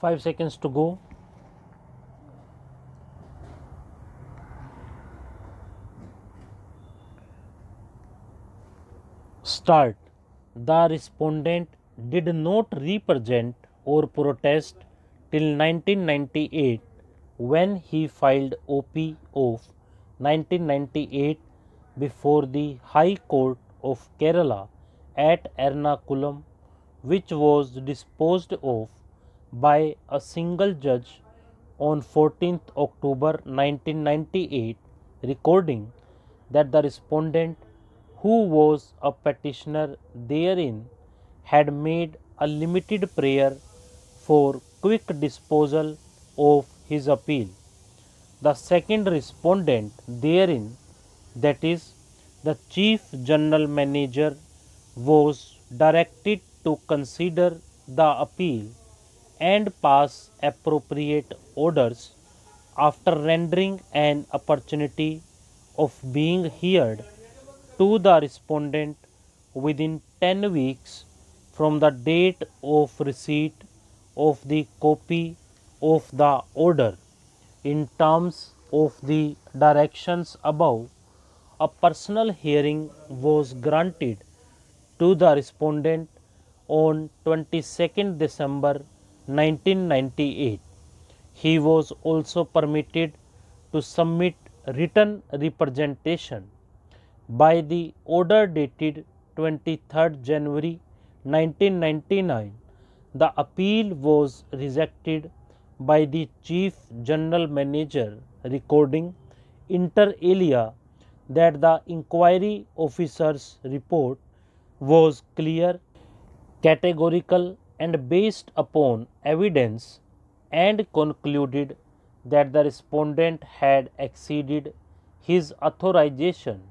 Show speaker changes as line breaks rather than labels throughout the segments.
5 seconds to go. Start. The respondent did not represent or protest till 1998 when he filed OP of 1998 before the High Court of Kerala at Ernakulam, which was disposed of by a single judge on 14th October 1998, recording that the respondent, who was a petitioner therein, had made a limited prayer for quick disposal of his appeal. The second respondent therein, that is, the Chief General Manager, was directed to consider the appeal and pass appropriate orders after rendering an opportunity of being heard to the respondent within 10 weeks from the date of receipt of the copy of the order. In terms of the directions above, a personal hearing was granted to the respondent on 22nd December 1998. He was also permitted to submit written representation. By the order dated 23rd January 1999, the appeal was rejected by the Chief General Manager, recording inter alia that the inquiry officer's report was clear, categorical, and based upon evidence, and concluded that the respondent had exceeded his authorization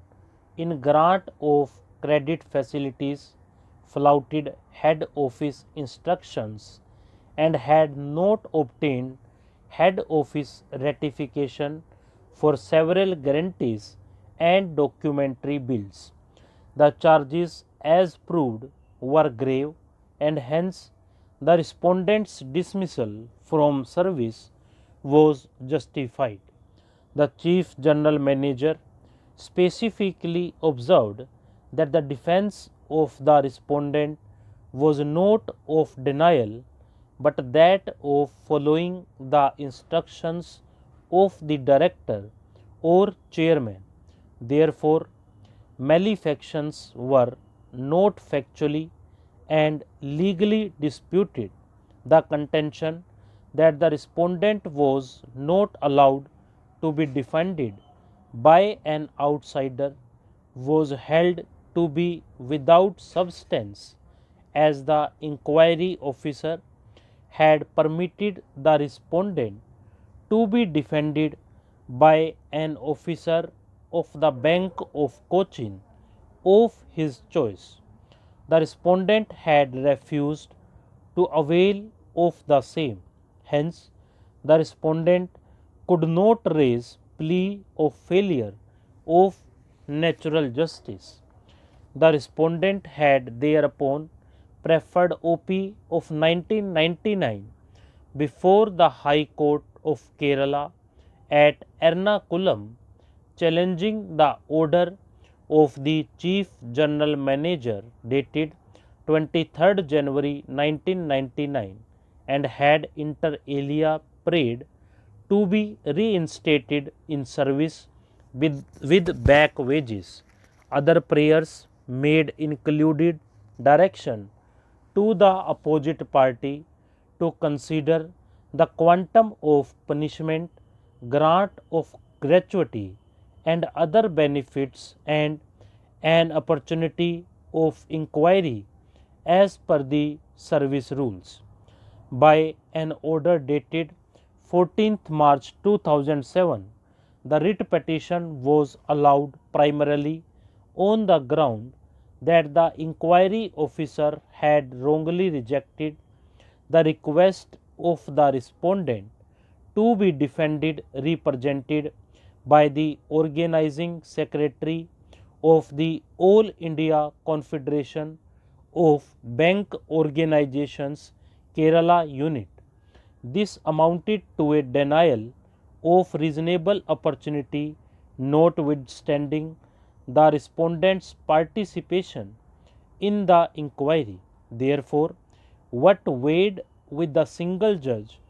in grant of credit facilities, flouted head office instructions, and had not obtained head office ratification for several guarantees and documentary bills. The charges as proved were grave, and hence the respondent's dismissal from service was justified. The Chief General Manager specifically observed that the defense of the respondent was not of denial but that of following the instructions of the director or chairman. Therefore, malefactions were not factually and legally disputed. The contention that the respondent was not allowed to be defended by an outsider was held to be without substance, as the inquiry officer had permitted the respondent to be defended by an officer of the Bank of Cochin of his choice. The respondent had refused to avail of the same. Hence, the respondent could not raise plea of failure of natural justice. The respondent had thereupon preferred OP of 1999 before the High Court of Kerala at Ernakulam, challenging the order of the Chief General Manager dated 23rd January 1999, and had inter alia prayed to be reinstated in service with back wages. Other prayers made included direction to the opposite party to consider the quantum of punishment, grant of gratuity, and other benefits, and an opportunity of inquiry as per the service rules. By an order dated 14th March 2007, the writ petition was allowed primarily on the ground that the inquiry officer had wrongly rejected the request of the respondent to be defended represented by the organizing secretary of the All India Confederation of Bank Organizations Kerala Unit. This amounted to a denial of reasonable opportunity, notwithstanding the respondent's participation in the inquiry. Therefore, what weighed with the single judge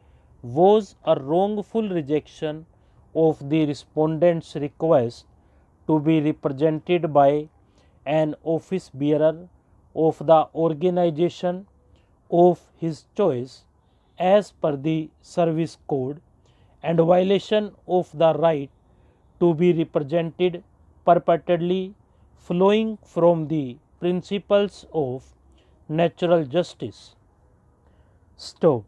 was a wrongful rejection of the respondent's request to be represented by an office bearer of the organization of his choice as per the service code, and violation of the right to be represented purportedly flowing from the principles of natural justice. Stop.